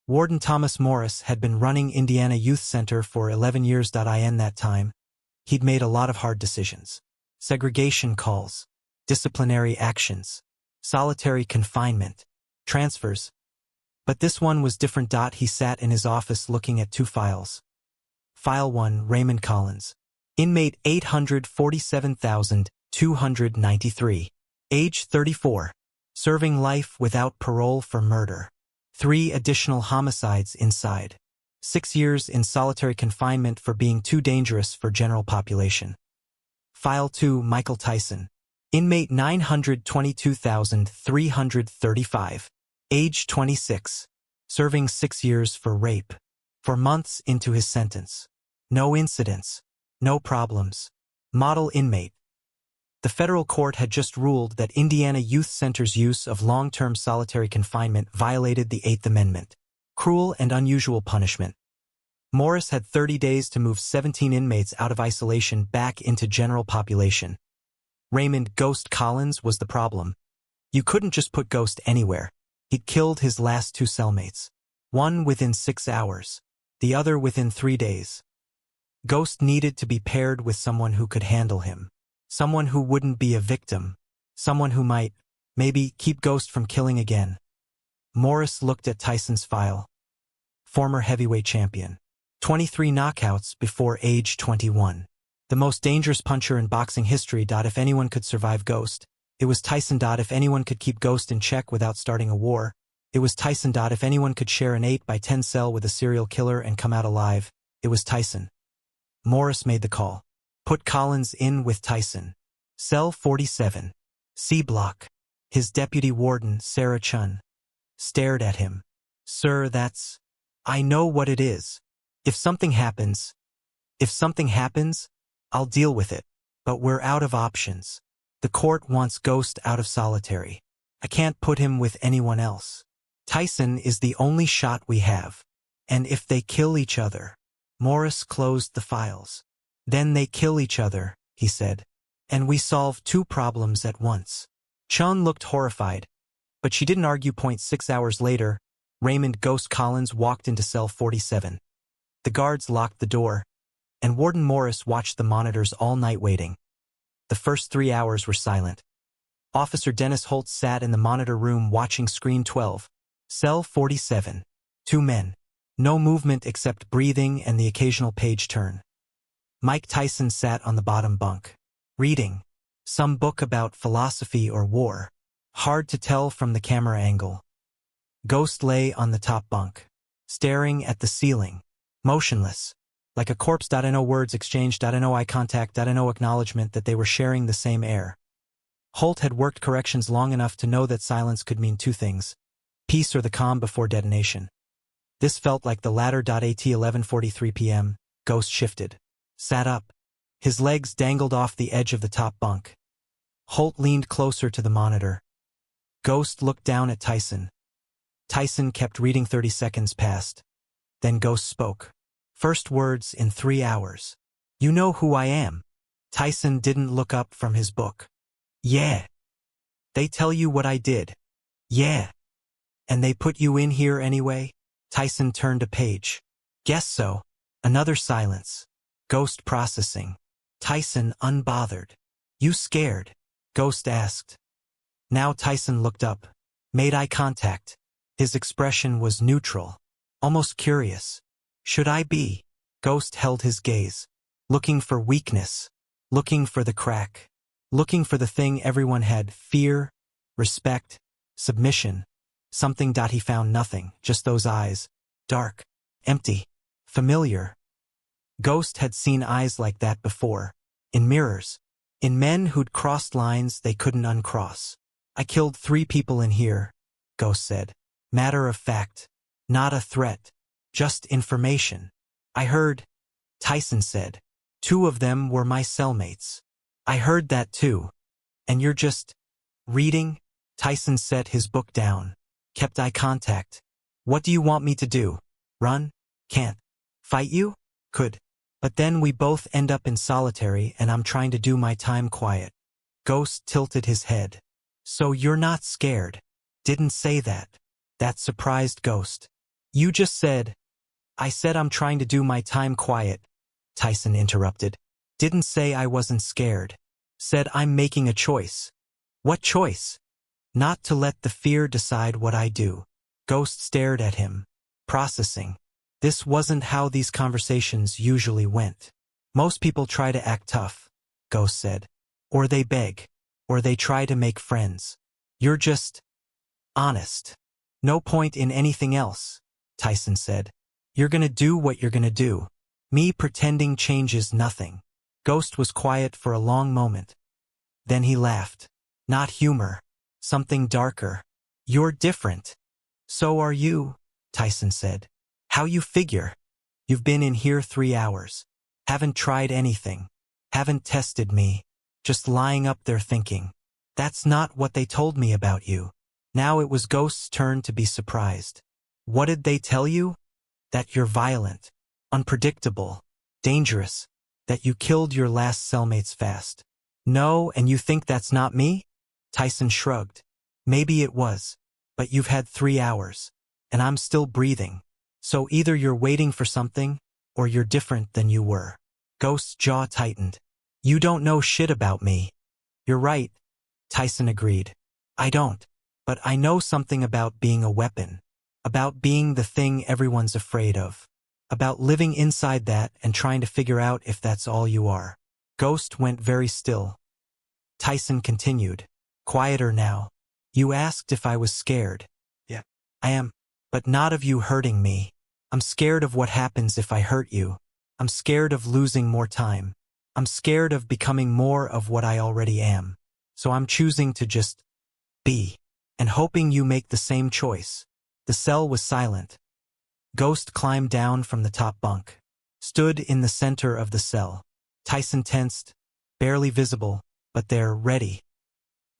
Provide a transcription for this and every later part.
Warden Thomas Morris had been running Indiana Youth Center for 11 years. In that time, he'd made a lot of hard decisions. Segregation calls, disciplinary actions, solitary confinement, transfers. But this one was different. He sat in his office looking at two files. File 1, Raymond Collins. Inmate 847,293. Age 34. Serving life without parole for murder. 3 additional homicides inside. 6 years in solitary confinement for being too dangerous for general population. File 2, Michael Tyson. Inmate 922,335. Age 26. Serving 6 years for rape. 4 months into his sentence. No incidents. No problems. Model inmate. The federal court had just ruled that Indiana Youth Center's use of long-term solitary confinement violated the 8th Amendment. Cruel and unusual punishment. Morris had 30 days to move 17 inmates out of isolation back into general population. Raymond "Ghost" Collins was the problem. You couldn't just put Ghost anywhere. He'd killed his last 2 cellmates. One within 6 hours. The other within 3 days. Ghost needed to be paired with someone who could handle him. Someone who wouldn't be a victim. Someone who might, maybe, keep Ghost from killing again. Morris looked at Tyson's file. Former heavyweight champion. 23 knockouts before age 21. The most dangerous puncher in boxing history. If anyone could survive Ghost, it was Tyson. If anyone could keep Ghost in check without starting a war, it was Tyson. If anyone could share an 8x10 cell with a serial killer and come out alive, it was Tyson. Morris made the call. Put Collins in with Tyson. Cell 47. C block. His deputy warden, Sarah Chun, stared at him. Sir, that's... I know what it is. If something happens, I'll deal with it. But we're out of options. The court wants Ghost out of solitary. I can't put him with anyone else. Tyson is the only shot we have. And if they kill each other... Morris closed the files. Then they kill each other, he said. And we solve 2 problems at once. Chun looked horrified, but she didn't argue. 6 hours later, Raymond "Ghost" Collins walked into cell 47. The guards locked the door, and Warden Morris watched the monitors all night waiting. The first 3 hours were silent. Officer Dennis Holt sat in the monitor room watching screen 12. Cell 47. 2 men. No movement except breathing and the occasional page turn. Mike Tyson sat on the bottom bunk, reading some book about philosophy or war. Hard to tell from the camera angle. Ghost lay on the top bunk, staring at the ceiling, motionless, like a corpse. No words exchanged. No eye contact. No acknowledgement that they were sharing the same air. Holt had worked corrections long enough to know that silence could mean 2 things: peace or the calm before detonation. This felt like the latter. At 11:43 p.m., Ghost shifted, sat up. His legs dangled off the edge of the top bunk. Holt leaned closer to the monitor. Ghost looked down at Tyson. Tyson kept reading. 30 seconds passed. Then Ghost spoke. First words in 3 hours. You know who I am. Tyson didn't look up from his book. Yeah. They tell you what I did. Yeah. And they put you in here anyway? Tyson turned a page. Guess so. Another silence. Ghost processing. Tyson unbothered. You scared? Ghost asked. Now Tyson looked up, made eye contact. His expression was neutral, almost curious. Should I be? Ghost held his gaze, looking for weakness, looking for the crack, looking for the thing everyone had: fear, respect, submission. Something. He found nothing, just those eyes, dark, empty, familiar. Ghost had seen eyes like that before, in mirrors, in men who'd crossed lines they couldn't uncross. I killed 3 people in here, Ghost said. Matter of fact, not a threat, just information. I heard, Tyson said. 2 of them were my cellmates. I heard that too. And you're just reading? Tyson set his book down, kept eye contact. What do you want me to do? Run? Can't. Fight you? Could. But then we both end up in solitary and I'm trying to do my time quiet. Ghost tilted his head. So you're not scared? Didn't say that. That surprised Ghost. You just said, I said I'm trying to do my time quiet, Tyson interrupted. Didn't say I wasn't scared. Said I'm making a choice. What choice? Not to let the fear decide what I do. Ghost stared at him, processing. This wasn't how these conversations usually went. Most people try to act tough, Ghost said. Or they beg. Or they try to make friends. You're just honest. No point in anything else, Tyson said. You're gonna do what you're gonna do. Me pretending changes nothing. Ghost was quiet for a long moment. Then he laughed. Not humor. Something darker. You're different. So are you, Tyson said. How you figure? You've been in here 3 hours. Haven't tried anything. Haven't tested me. Just lying up there thinking. That's not what they told me about you. Now it was Ghost's turn to be surprised. What did they tell you? That you're violent, unpredictable, dangerous, that you killed your last cellmates fast. No, and you think that's not me? Tyson shrugged. Maybe it was, but you've had 3 hours, and I'm still breathing. So either you're waiting for something, or you're different than you were. Ghost's jaw tightened. You don't know shit about me. You're right, Tyson agreed. I don't, but I know something about being a weapon, about being the thing everyone's afraid of, about living inside that and trying to figure out if that's all you are. Ghost went very still. Tyson continued, quieter now. You asked if I was scared. Yeah, I am, but not of you hurting me. I'm scared of what happens if I hurt you. I'm scared of losing more time. I'm scared of becoming more of what I already am. So I'm choosing to just be, and hoping you make the same choice. The cell was silent. Ghost climbed down from the top bunk, stood in the center of the cell. Tyson tensed, barely visible, but there, ready.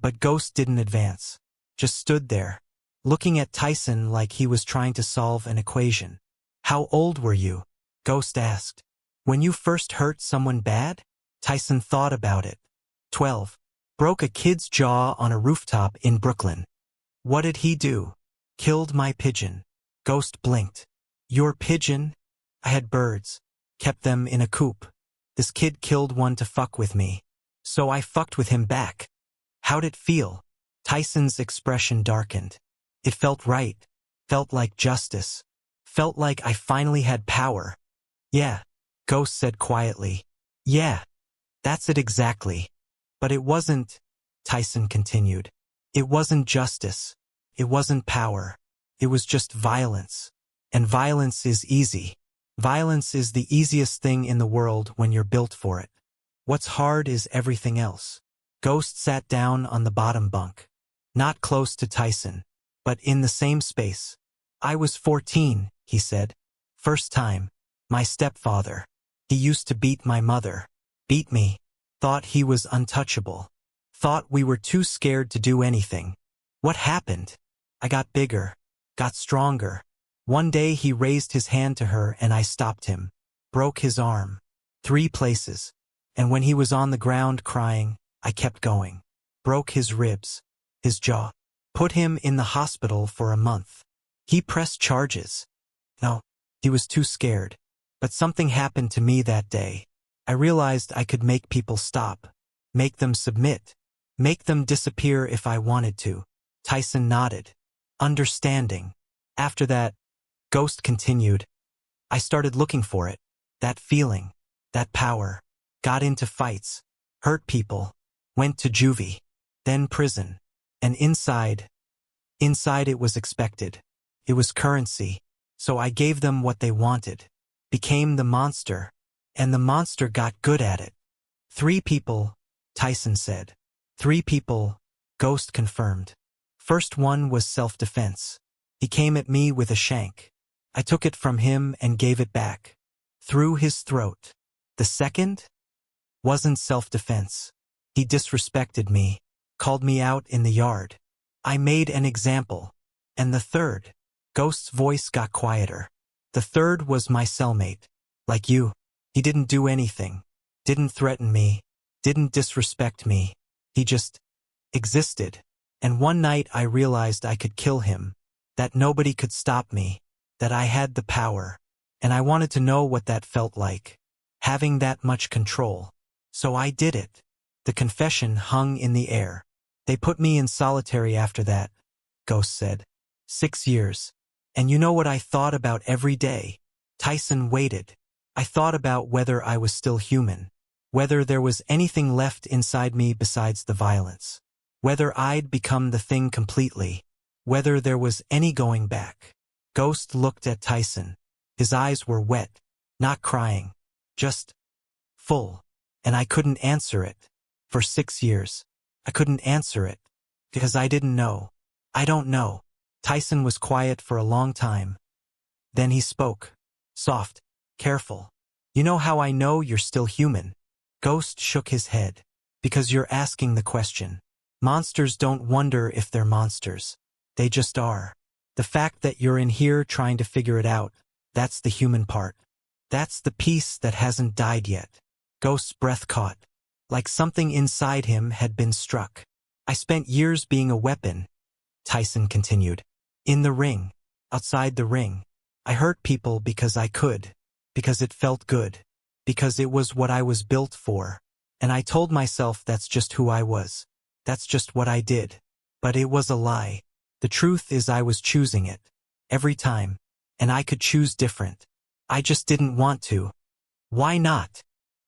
But Ghost didn't advance, just stood there, looking at Tyson like he was trying to solve an equation. How old were you? Ghost asked. When you first hurt someone bad? Tyson thought about it. 12. Broke a kid's jaw on a rooftop in Brooklyn. What did he do? Killed my pigeon. Ghost blinked. Your pigeon? I had birds. Kept them in a coop. This kid killed one to fuck with me. So I fucked with him back. How'd it feel? Tyson's expression darkened. It felt right. Felt like justice. Felt like I finally had power. Yeah, Ghost said quietly. Yeah, that's it exactly. But it wasn't, Tyson continued. It wasn't justice. It wasn't power. It was just violence. And violence is easy. Violence is the easiest thing in the world when you're built for it. What's hard is everything else. Ghost sat down on the bottom bunk. Not close to Tyson, but in the same space. I was 14, he said. First time. My stepfather. He used to beat my mother. Beat me. Thought he was untouchable. Thought we were too scared to do anything. What happened? I got bigger. Got stronger. One day he raised his hand to her and I stopped him. Broke his arm. 3 places. And when he was on the ground crying, I kept going. Broke his ribs. His jaw. Put him in the hospital for a month. He pressed charges. No, he was too scared. But something happened to me that day. I realized I could make people stop. Make them submit. Make them disappear if I wanted to. Tyson nodded. Understanding. After that, Ghost continued. I started looking for it. That feeling. That power. Got into fights. Hurt people. Went to juvie. Then prison. And inside it was expected. It was currency. So I gave them what they wanted. Became the monster. And the monster got good at it. 3 people, Tyson said. 3 people, Ghost confirmed. First one was self-defense. He came at me with a shank. I took it from him and gave it back. Through his throat. The second? Wasn't self-defense. He disrespected me. Called me out in the yard. I made an example. And the third? Ghost's voice got quieter. The third was my cellmate. Like you. He didn't do anything. Didn't threaten me. Didn't disrespect me. He just existed. And one night I realized I could kill him. That nobody could stop me. that I had the power, and I wanted to know what that felt like, having that much control. So I did it. The confession hung in the air. They put me in solitary after that, Ghost said. 6 years. And you know what I thought about every day? Tyson waited. I thought about whether I was still human, whether there was anything left inside me besides the violence, whether I'd become the thing completely, whether there was any going back. Ghost looked at Tyson. His eyes were wet, not crying, just full. And I couldn't answer it. For 6 years. I couldn't answer it. Because I didn't know. I don't know. Tyson was quiet for a long time. Then he spoke. Soft. Careful. You know how I know you're still human? Ghost shook his head. Because you're asking the question. Monsters don't wonder if they're monsters. They just are. The fact that you're in here trying to figure it out, that's the human part. That's the piece that hasn't died yet. Ghost's breath caught. Like something inside him had been struck. I spent years being a weapon, Tyson continued. In the ring. Outside the ring. I hurt people because I could. Because it felt good. Because it was what I was built for. And I told myself that's just who I was. That's just what I did. But it was a lie. The truth is I was choosing it. Every time. And I could choose different. I just didn't want to. Why not?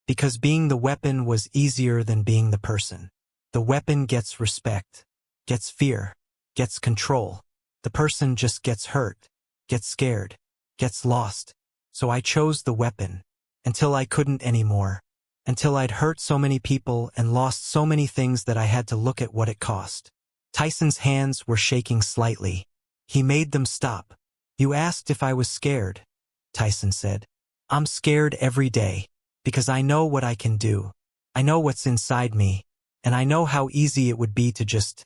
Because being the weapon was easier than being the person. The weapon gets respect, gets fear, gets control. The person just gets hurt, gets scared, gets lost. So I chose the weapon. Until I couldn't anymore. Until I'd hurt so many people and lost so many things that I had to look at what it cost. Tyson's hands were shaking slightly. He made them stop. You asked if I was scared, Tyson said. I'm scared every day. Because I know what I can do. I know what's inside me. And I know how easy it would be to just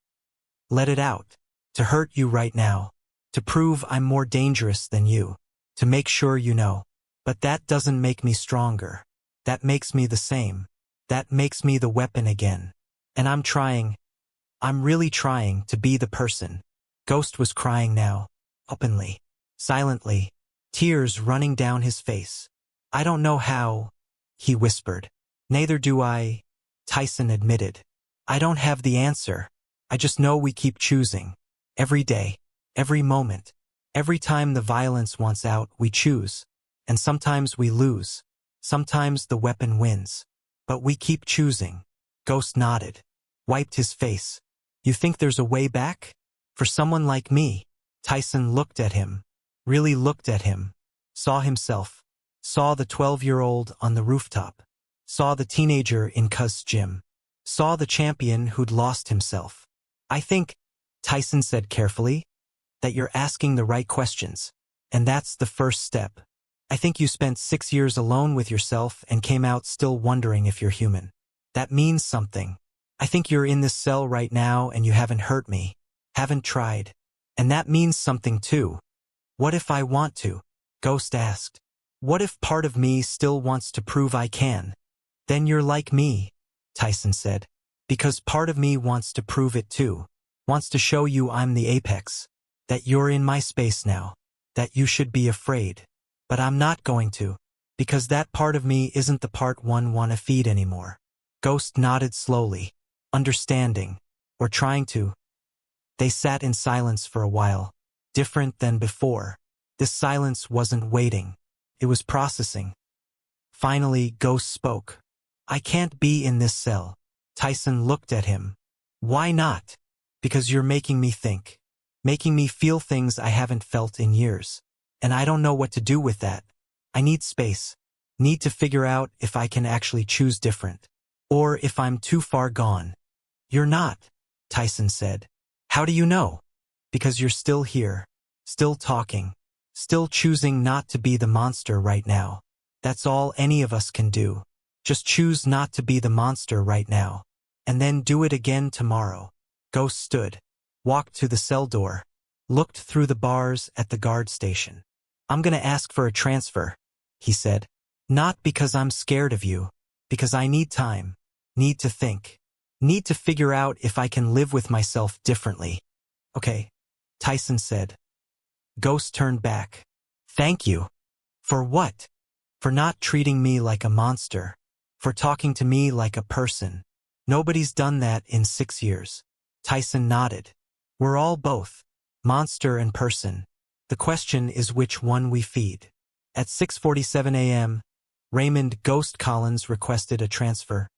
let it out. To hurt you right now. To prove I'm more dangerous than you. To make sure you know. But that doesn't make me stronger. That makes me the same. That makes me the weapon again. And I'm really trying to be the person. Ghost was crying now. Openly. Silently. Tears running down his face. I don't know how, he whispered. Neither do I, Tyson admitted. I don't have the answer. I just know we keep choosing. Every day. Every moment. Every time the violence wants out, we choose. And sometimes we lose. Sometimes the weapon wins. But we keep choosing. Ghost nodded. Wiped his face. You think there's a way back? For someone like me? Tyson looked at him. Really looked at him. Saw himself. Saw the 12-year-old on the rooftop. Saw the teenager in Cuz's gym. Saw the champion who'd lost himself. I think, Tyson said carefully, that you're asking the right questions. And that's the first step. I think you spent 6 years alone with yourself and came out still wondering if you're human. That means something. I think you're in this cell right now and you haven't hurt me. Haven't tried. And that means something too. What if I want to? Ghost asked. What if part of me still wants to prove I can? Then you're like me, Tyson said. Because part of me wants to prove it too. Wants to show you I'm the apex. That you're in my space now. That you should be afraid. But I'm not going to. Because that part of me isn't the part one wanna feed anymore. Ghost nodded slowly. Understanding. Or trying to. They sat in silence for a while. Different than before. This silence wasn't waiting. It was processing. Finally, Ghost spoke. I can't be in this cell. Tyson looked at him. Why not? Because you're making me think. Making me feel things I haven't felt in years. And I don't know what to do with that. I need space. Need to figure out if I can actually choose different. Or if I'm too far gone. You're not, Tyson said. How do you know? Because you're still here. Still talking. Still choosing not to be the monster right now. That's all any of us can do. Just choose not to be the monster right now. And then do it again tomorrow. Ghost stood. Walked to the cell door. Looked through the bars at the guard station. I'm gonna ask for a transfer, he said. Not because I'm scared of you. Because I need time. Need to think. Need to figure out if I can live with myself differently. Okay, Tyson said. Ghost turned back. Thank you. For what? For not treating me like a monster. For talking to me like a person. Nobody's done that in 6 years. Tyson nodded. We're all both. Monster and person. The question is which one we feed. At 6:47 a.m., Raymond Ghost Collins requested a transfer.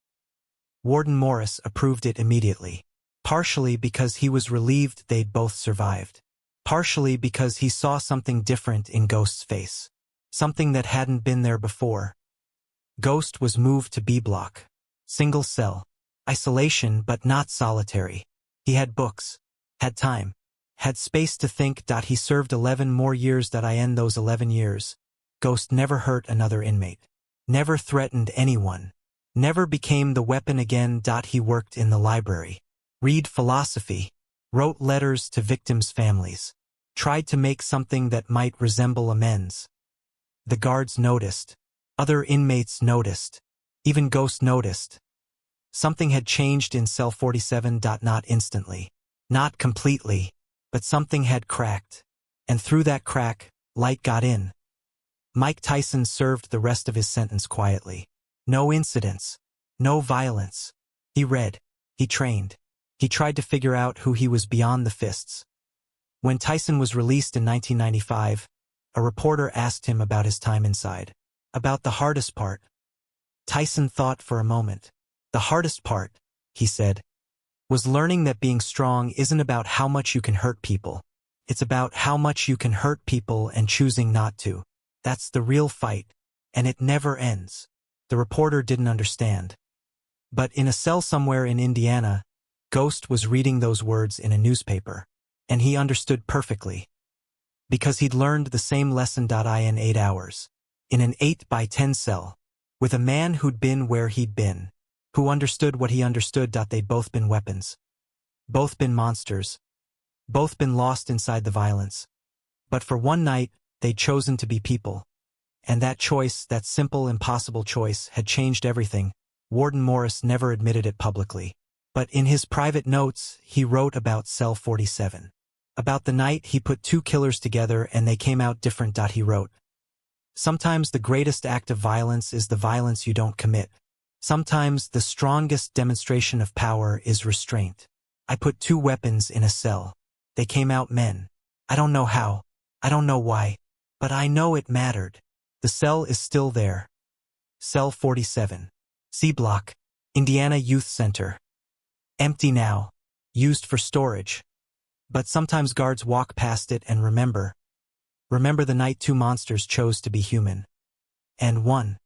Warden Morris approved it immediately. Partially because he was relieved they'd both survived. Partially because he saw something different in Ghost's face. Something that hadn't been there before. Ghost was moved to B block. Single cell. Isolation but not solitary. He had books. Had time. Had space to think. He served 11 more years. In those 11 years, Ghost never hurt another inmate. Never threatened anyone. Never became the weapon again. He worked in the library. Read philosophy. Wrote letters to victims' families. Tried to make something that might resemble amends. The guards noticed. Other inmates noticed. Even Ghost noticed. Something had changed in cell 47. Not instantly. Not completely. But something had cracked. And through that crack, light got in. Mike Tyson served the rest of his sentence quietly. No incidents. No violence. He read. He trained. He tried to figure out who he was beyond the fists. When Tyson was released in 1995, a reporter asked him about his time inside. About the hardest part. Tyson thought for a moment. The hardest part, he said, was learning that being strong isn't about how much you can hurt people. It's about how much you can hurt people and choosing not to. That's the real fight, and it never ends. The reporter didn't understand. But in a cell somewhere in Indiana, Ghost was reading those words in a newspaper, and he understood perfectly. Because he'd learned the same lesson. In 8 hours. In an 8x10 cell. With a man who'd been where he'd been. Who understood what he understood. They'd both been weapons. Both been monsters. Both been lost inside the violence. But for one night, they'd chosen to be people. And that choice, that simple, impossible choice, had changed everything. Warden Morris never admitted it publicly. But in his private notes, he wrote about cell 47. About the night he put 2 killers together and they came out different. He wrote, sometimes the greatest act of violence is the violence you don't commit. Sometimes the strongest demonstration of power is restraint. I put 2 weapons in a cell. They came out men. I don't know how. I don't know why. But I know it mattered. The cell is still there. Cell 47. C Block. Indiana Youth Center. Empty now. Used for storage. But sometimes guards walk past it and remember. Remember the night 2 monsters chose to be human. And one.